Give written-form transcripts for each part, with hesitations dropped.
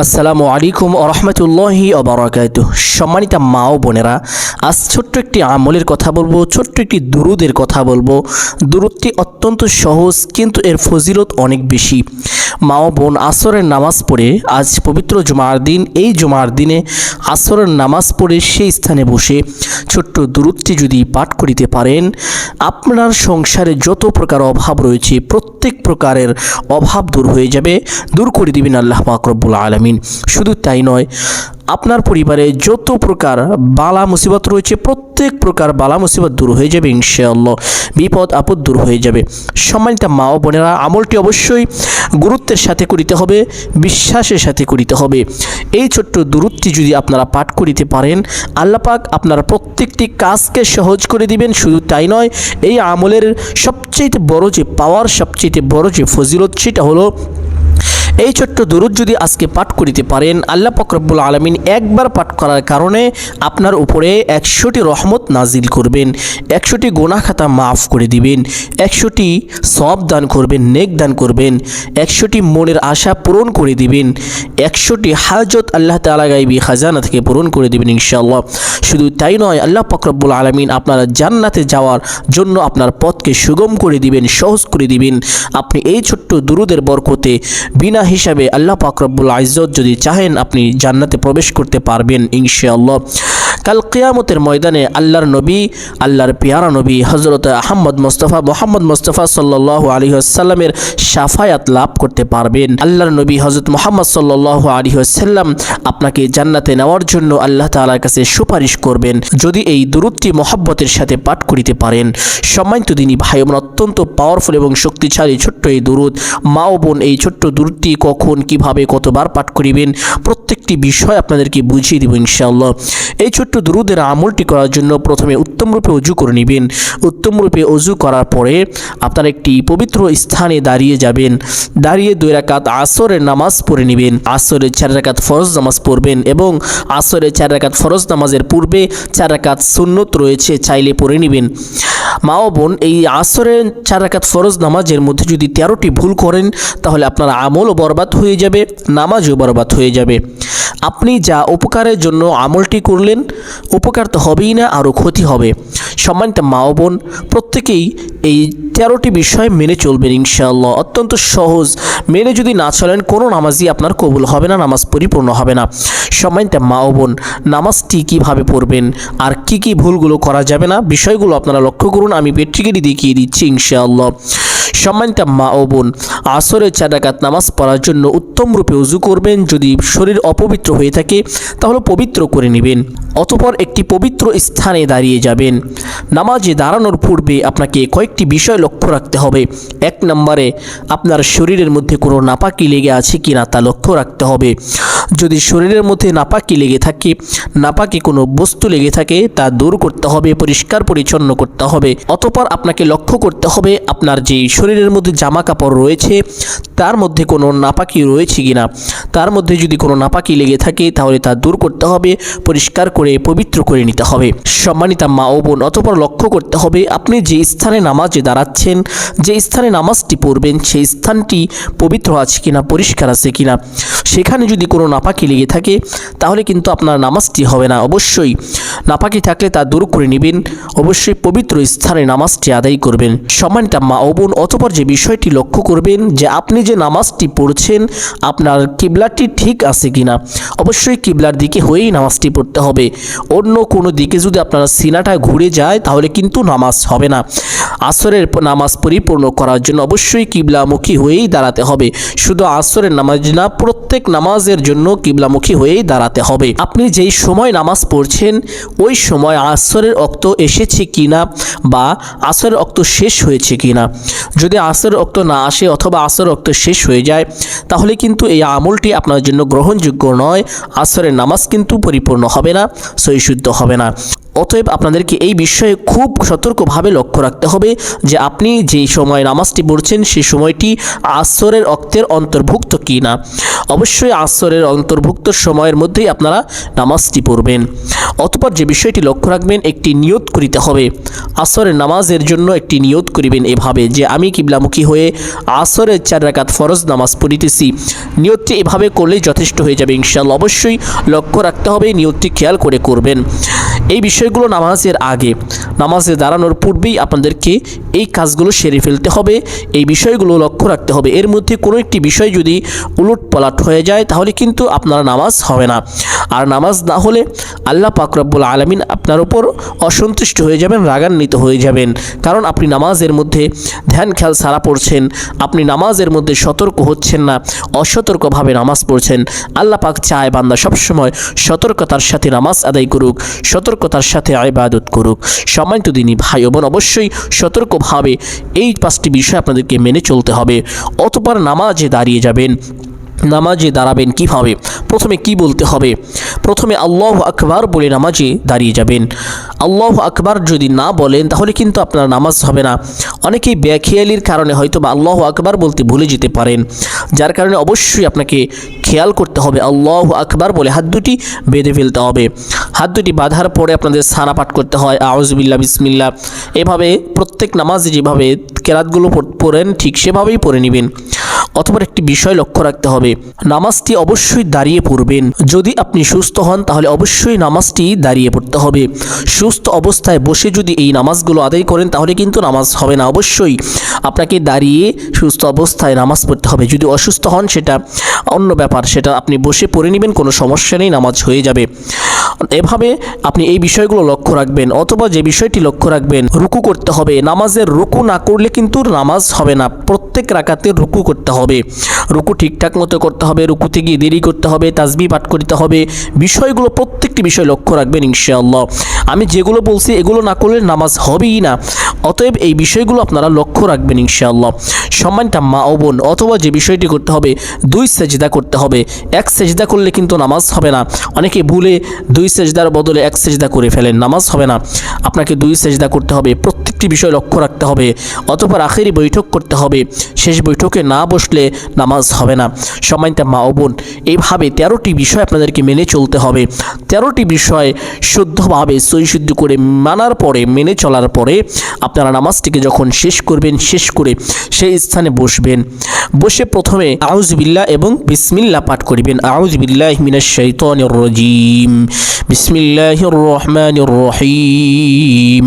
আসসালামু আলাইকুম ওয়া রাহমাতুল্লাহি ওয়া বারাকাতুহু। সম্মানিত মা ও বোনেরা, আজ ছোট্ট একটি আমলের কথা বলবো, ছোট্ট একটি দুরুদের কথা বলবো। দুরুদটি অত্যন্ত সহজ কিন্তু এর ফজিলত অনেক বেশি। মা ও বোন, আসরের নামাজ পড়ে, আজ পবিত্র জুমার দিন, এই জুমার দিনে আসরের নামাজ পড়ে সেই স্থানে বসে ছোট্ট দুরুদটি যদি পাঠ করিতে পারেন, আপনার সংসারে যত প্রকার অভাব রয়েছে প্রত্যেক প্রকারের অভাব দূর হয়ে যাবে, দূর করে দিবেন আল্লাহ পাক রব্বুল আলামিন। শুধু তাই নয়, আপনার পরিবারে যত প্রকার বালা মুসিবত রয়েছে প্রত্যেক প্রকার বালা মুসিবত দূর হয়ে যাবে ইনশাআল্লাহ, বিপদ আপদ দূর হয়ে যাবে। সম্মানিত মা ও বোনেরা, আমলটি অবশ্যই গুরুত্বের সাথে করিতে হবে, বিশ্বাসের সাথে করিতে হবে। এই ছোট্ট দুরুদটি যদি আপনারা পাঠ করিতে পারেন, আল্লাহ পাক আপনার প্রত্যেকটি কাজকে সহজ করে দিবেন। শুধু তাই নয়, এই আমলের সবচেয়ে বড় যে পাওয়ার, সবচেয়ে বড় যে ফজিলত, সেটা হলো এই ছোট্ট দুরুদ যদি আজকে পাঠ করিতে পারেন, আল্লাহ পাক রব্বুল আলামিন একবার পাঠ করার কারণে আপনার উপরে 100টি রহমত নাজিল করবেন, 100টি গুনাহ খাতা মাফ করে দিবেন, 100টি সওয়াব দান করবেন, নেক দান করবেন, 100টি মনের আশা পূরণ করে দিবেন, 100টি হাজত আল্লাহ তাআলা গায়বী খাজানা থেকে পূরণ করে দিবেন ইনশাআল্লাহ। শুধু তাই নয়, আল্লাহ পাক রব্বুল আলামিন আপনার জান্নাতে যাওয়ার জন্য আপনার পথকে সুগম করে দিবেন, সহজ করে দিবেন। আপনি এই ছোট্ট দুরুদের বরকতে বিনা হিসাবে আল্লাহ পাক রব্বুল ইজ্জত যদি চাহেন, আপনি জান্নাতে প্রবেশ করতে পারবেন ইনশাআল্লাহ। কাল কিয়ামতের ময়দানে আল্লাহর নবী, আল্লাহর পেয়ারা নবী হযরত মুহাম্মদ মুস্তাফা সাল্লাল্লাহু আলাইহি ওয়াসাল্লামের শাফায়াত লাভ করতে পারবেন। আল্লাহর নবী হযরত মুহাম্মদ সাল্লাল্লাহু আলাইহি ওয়াসাল্লাম আপনাকে জান্নাতে নেওয়ার জন্য আল্লাহ তাআলার কাছে সুপারিশ করবেন যদি এই দুরুদটি মহব্বতের সাথে পাঠ করিতে পারেন। সম্মানিত দিনী ভাই বোন, অত্যন্ত পাওয়ারফুল এবং শক্তিশালী ছোট্ট এই দুরুদ। মা ও বোন, এই ছোট্ট দুরুদটি কখন, কিভাবে, কতবার পাঠ করিবেন, প্রত্যেকটি বিষয় আপনাদেরকে বুঝিয়ে দেব ইনশাআল্লাহ। এই ছোট্ট দুরুদের আমলটি করার জন্য প্রথমে উত্তম রূপে ওযু করে নেবেন। উত্তম রূপে ওযু করার পরে আপনার একটি পবিত্র স্থানে দাঁড়িয়ে যাবেন। দাঁড়িয়ে 2 রাকাত আসরের নামাজ পড়ে নেবেন। আসরের 4 রাকাত ফরজ নামাজ পড়বেন এবং আসরের 4 রাকাত ফরজ নামাজের পূর্বে 4 রাকাত সুন্নত রয়েছে, চাইলে পড়ে নেবেন। মা ও বোন, এই আসরের 4 রাকাত ফরজ নামাজের মধ্যে যদি 13টি ভুল করেন, তাহলে আপনার আমলও বরবাদ হয়ে যাবে, নামাজও বরবাদ হয়ে যাবে। আপনি যা উপকারের জন্য আমলটি করলেন, উপকার তো হবেই না, আরও ক্ষতি হবে। সম্মানিত মা ও বোন, প্রত্যেকেই এই 13টি বিষয় মেনে চলবেন ইনশাআল্লাহ। অত্যন্ত সহজ, মেনে যদি না চলেন কোনো নামাজই আপনার কবুল হবে না, নামাজ পরিপূর্ণ হবে না। সম্মানিত মা ও বোন, নামাজটি কীভাবে পড়বেন আর কি কি ভুলগুলো করা যাবে না, বিষয়গুলো আপনারা লক্ষ্য করুন, আমি প্র্যাকটিক্যালি দেখিয়ে দিচ্ছি ইনশাআল্লাহ। সম্মানিত মা ও বোন, আসরের 4 রাকাত নামাজ পড়ার জন্য উত্তম রূপে ওযু করবেন। যদি শরীর অপবিত্র হয়ে থাকে তাহলে পবিত্র করে নেবেন। অতঃপর একটি পবিত্র স্থানে দাঁড়িয়ে যাবেন। নামাজে দাঁড়ানোর পূর্বে আপনাকে কয়েকটি বিষয় লক্ষ্য রাখতে হবে। 1 নম্বরে, আপনার শরীরের মধ্যে কোনো নাপাকি লেগে আছে কিনা তা লক্ষ্য রাখতে হবে। যদি শরীরের মধ্যে নাপাকি লেগে থাকে, নাপাকি কোনো বস্তু লেগে থাকে, তা দূর করতে হবে, পরিষ্কার পরিচ্ছন্ন করতে হবে। অতঃপর আপনাকে লক্ষ্য করতে হবে আপনার যে শরীরের মধ্যে জামা কাপড় রয়েছে তার মধ্যে কোনো নাপাকি রয়েছে কিনা। তার মধ্যে যদি কোনো নাপাকি লেগে থাকে তাহলে তা দূর করতে হবে, পরিষ্কার করে পবিত্র করে নিতে হবে। সম্মানিতা মা ও বোন, অতঃপর লক্ষ্য করতে হবে আপনি যে স্থানে নামাজে দাঁড়াচ্ছেন, যে স্থানে নামাজটি পড়বেন, সেই স্থানটি পবিত্র আছে কিনা, পরিষ্কার আছে কিনা। সেখানে যদি কোনো নাপাকি লেগে থাকে তাহলে কিন্তু আপনার নামাজটি হবে না। অবশ্যই নাপাকি থাকলে তা দূর করে নেবেন, অবশ্যই পবিত্র স্থানে নামাজটি আদায় করবেন। সম্মানিত মা ও বোন, অতঃপর যে বিষয়টি লক্ষ্য করবেন যে আপনি যে নামাজটি পড়ছেন আপনার কিবলাটি ঠিক আছে কিনা। অবশ্যই কিবলার দিকে হয়েই নামাজটি পড়তে হবে। অন্য কোনো দিকে যদি আপনার সিনাটা ঘুরে যায় তাহলে কিন্তু নামাজ হবে না। আসরের নামাজ পরিপূর্ণ করার জন্য অবশ্যই কিবলামুখী হয়েই দাঁড়াতে হবে। শুধু আসরের নামাজ না, প্রত্যেক নামাজের জন্য কিবলামুখী হয়েই দাঁড়াতে হবে। আপনি যেই সময় নামাজ পড়ছেন ওই সময় আসরের ওয়াক্ত এসেছে কিনা বা আসরের ওয়াক্ত শেষ হয়েছে কিনা। যদি আসরের ওয়াক্ত না আসে অথবা আসরের ওয়াক্ত শেষ হয়ে যায় তাহলে কিন্তু এই আমলটি আপনার জন্য গ্রহণযোগ্য নয়। আসরের নামাজ কিন্তু পরিপূর্ণ হবে না, সহিশুদ্ধ হবে না। অতএব আপনাদেরকে এই বিষয়ে খুব সতর্কভাবে লক্ষ্য রাখতে হবে যে আপনি যেই সময় নামাজটি পড়ছেন সেই সময়টি আসরের ওয়াক্তের অন্তর্ভুক্ত কি না। অবশ্যই আসরের অন্তর্ভুক্ত সময়ের মধ্যেই আপনারা নামাজটি পড়বেন। অতঃপর যে বিষয়টি লক্ষ্য রাখবেন, একটি নিয়ত করিতে হবে। আসরের নামাজের জন্য একটি নিয়ত করিবেন এভাবে যে আমি কিবলামুখী হয়ে আসরের 4 রাকাত ফরজ নামাজ পড়িতেছি। নিয়তটি এভাবে করলেই যথেষ্ট হয়ে যাবে ইনশাআল্লাহ। অবশ্যই লক্ষ্য রাখতে হবে, নিয়তটি খেয়াল করে করবেন। এই বিষয়গুলো নামাজের আগে, নামাজে দাঁড়ানোর পূর্বেই আপনাদেরকে এই কাজগুলো সেরে ফেলতে হবে। এই বিষয়গুলো লক্ষ্য রাখতে হবে। এর মধ্যে কোনো একটি বিষয় যদি উলট পালট হয়ে যায় তাহলে কিন্তু আপনার নামাজ হবে না। আর নামাজ না হলে আল্লাহ পাক রব্বুল আলামিন আপনার উপর অসন্তুষ্ট হয়ে যাবেন, রাগান্বিত হয়ে যাবেন। কারণ আপনি নামাজের মধ্যে ধ্যান খেয়াল সারা পড়ছেন, আপনি নামাজের মধ্যে সতর্ক হচ্ছেন না, অসতর্কভাবে নামাজ পড়ছেন। আল্লাহ পাক চায় বান্দা সবসময় সতর্কতার সাথে নামাজ আদায় করুক, সতর্কতার সাথে ইবাদত করুক। সম্মানিত দিনী ভাই ও বোন, অবশ্যই সতর্কভাবে এই 5টি বিষয় আপনাদেরকে মেনে চলতে হবে। অতঃপর নামাজে দাঁড়িয়ে যাবেন। নামাজে দাঁড়াবেন কিভাবে? প্রথমে কি বলতে হবে? প্রথমে আল্লাহু আকবার বলে নামাজে দাঁড়িয়ে যাবেন। আল্লাহু আকবার যদি না বলেন তাহলে কিন্তু আপনার নামাজ হবে না। অনেকেই বেখেয়ালির কারণে হয়তো বা আল্লাহু আকবার বলতে ভুলে যেতে পারেন, যার কারণে অবশ্যই আপনাকে খেয়াল করতে হবে। আল্লাহু আকবার বলে হাত দুটি বেঁধে ফেলতে হবে। হাত দুটি বাঁধার পরে আপনাদের সানা পাঠ করতে হয়, আউযু বিল্লাহ, বিসমিল্লাহ। এভাবে প্রত্যেক নামাজে যেভাবে কেরাতগুলো পড়েন ঠিক সেভাবেই পড়ে নেবেন। অথবা একটি বিষয় লক্ষ্য রাখতে হবে, নামাজটি অবশ্যই দাঁড়িয়ে পড়বেন। যদি আপনি সুস্থ হন তাহলে অবশ্যই নামাজটি দাঁড়িয়ে পড়তে হবে। সুস্থ অবস্থায় বসে যদি এই নামাজগুলো আদায় করেন তাহলে কিন্তু নামাজ হবে না। অবশ্যই আপনাকে দাঁড়িয়ে সুস্থ অবস্থায় নামাজ পড়তে হবে। যদি অসুস্থ হন সেটা অন্য ব্যাপার, সেটা আপনি বসে পড়ে নেবেন, কোনো সমস্যা নেই, নামাজ হয়ে যাবে। এভাবে আপনি এই বিষয়গুলো লক্ষ্য রাখবেন। অথবা যে বিষয়টি লক্ষ্য রাখবেন, রুকু করতে হবে। নামাজের রুকু না করলে কিন্তু নামাজ হবে না। প্রত্যেক রাকাতে রুকু করতে হবে, রুকু ঠিকঠাক মতো করতে হবে, রুকুতে গিয়ে দেরি করতে হবে, তাসবিহ পাঠ করতে হবে। বিষয়গুলো প্রত্যেকটি বিষয় লক্ষ্য রাখবেন ইনশাআল্লাহ। আমি যেগুলো বলছি এগুলো না করলে নামাজ হবেই না। অতএব এই বিষয়গুলো আপনারা লক্ষ্য রাখবেন ইনশাআল্লাহ। সম্মানিত মা ও বোন, অথবা যে বিষয়টি করতে হবে, 2 সেজদা করতে হবে। 1 সেজদা করলে কিন্তু নামাজ হবে না। অনেকে ভুলে 2 সেজদার বদলে 1 সেজদা করে ফেলেন, নামাজ হবে না। আপনাকে 2 সেজদা করতে হবে, প্রত্যেকটি বিষয় লক্ষ্য রাখতে হবে। অতঃপর আখেরি বৈঠক করতে হবে, শেষ বৈঠকে না বসলে নামাজ হবে না। সম্মানিত মা ও বোন, এইভাবে 13টি বিষয় আপনাদেরকে মেনে চলতে হবে। 13টি বিষয় শুদ্ধভাবে সহিশুদ্ধ করে মানার পরে, মেনে চলার পরে আপনারা নামাজটিকে যখন শেষ করবেন, শেষ করে সেই স্থানে বসবেন। বসে প্রথমে আউযু বিল্লাহ এবং বিসমিল্লাহ পাঠ করিবেন। আউযু বিল্লাহি মিনাশ শাইতানির রাজিম, বিসমিল্লাহির রহমানির রহিম।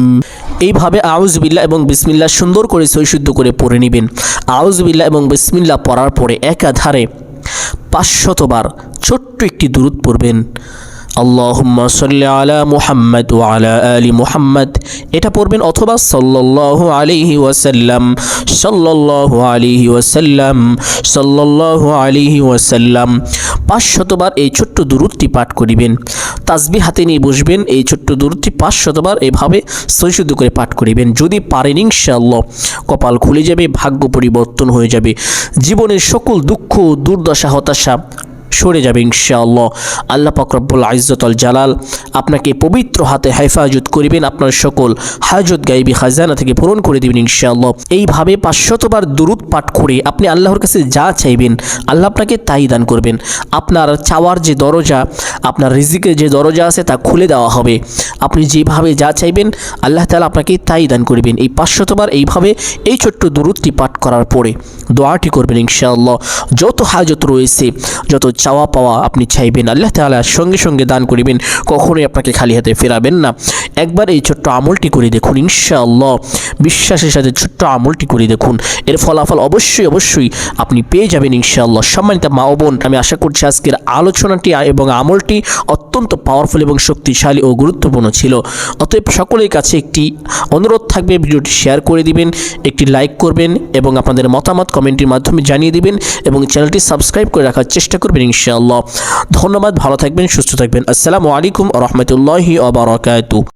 এইভাবে আউযু বিল্লাহ এবং বিসমিল্লাহ সুন্দর করে সহিশুদ্ধ করে পড়ে নেবেন। আউযু বিল্লাহ এবং বিসমিল্লাহ পড়ার পরে একাধারে 500 বার ছোট্ট একটি দুরূদ পড়বেন। আল্লাহুম্মা সাল্লি আলা মুহাম্মাদ ওয়া আলা আলি মুহাম্মাদ, এটা পড়বেন। অথবা সাল্লাল্লাহু আলাইহি ওয়াসাল্লাম, সাল্লাল্লাহু আলাইহি ওয়াসাল্লাম, সাল্লাল্লাহু আলাইহি ওয়াসাল্লাম 500 বার এই ছোট্ট দুরূদটি পাঠ করিবেন। তাসবিহ হাতে নিয়ে বসবেন, এই ছোট্ট দুরূদটি 500 বার এভাবে সহিশুদ্ধ করে পাঠ করিবেন। যদি পারেন ইনশাআল্লাহ কপাল খুলে যাবে, ভাগ্য পরিবর্তন হয়ে যাবে, জীবনের সকল দুঃখ, দুর্দশা, হতাশা সরে যাবে ইনশাআল্লাহ। আল্লাহ পাক রব্বুল ইজ্জত ওয়াল জালাল আপনাকে পবিত্র হাতে হেফাজত করিবেন, আপনার সকল হাজত গায়বী খাজানা থেকে পূরণ করে দিবেন ইনশাআল্লাহ। এইভাবে 500 বার দুরূদ পাঠ করে আপনি আল্লাহর কাছে যা চাইবেন আল্লাহ আপনাকে তাই দান করবেন। আপনার চাওয়ার যে দরজা, আপনার রিজিকের যে দরজা আছে তা খুলে দেওয়া হবে। আপনি যেভাবে যা চাইবেন আল্লাহ তাআলা আপনাকে তাই দান করবেন। এই 500 বার এইভাবে এই ছোট্ট দুরূদটি পাঠ করার পরে দোয়াটি করবেন ইনশাআল্লাহ। যত হাজত রয়েছে, যত চাওয়া পাওয়া আপনি চাইবেন আল্লাহ তাআলা সঙ্গে সঙ্গে দান করিবেন, কখনোই আপনাকে খালি হাতে ফেরাবেন না। একবার এই ছোট্ট আমলটি করে দেখুন ইনশাআল্লাহ, বিশ্বাসের সাথে ছোট্ট আমলটি করে দেখুন, এর ফলাফল অবশ্যই অবশ্যই আপনি পেয়ে যাবেন ইনশাআল্লাহ। সম্মানিত মা ও বোন, আমি আশা করছি আজকের আলোচনাটি এবং আমলটি অত্যন্ত পাওয়ারফুল এবং শক্তিশালী ও গুরুত্বপূর্ণ ছিল। অতএব সকলের কাছে একটি অনুরোধ থাকবে, ভিডিওটি শেয়ার করে দিবেন, একটি লাইক করবেন এবং আপনাদের মতামত কমেন্টের মাধ্যমে জানিয়ে দিবেন এবং চ্যানেলটি সাবস্ক্রাইব করে রাখার চেষ্টা করবেন ইনশাআল্লাহ। ধন্যবাদ, ভালো থাকবেন, সুস্থ থাকবেন। আসসালামু আলাইকুম ওয়া রাহমাতুল্লাহি ওয়া বারাকাতুহু।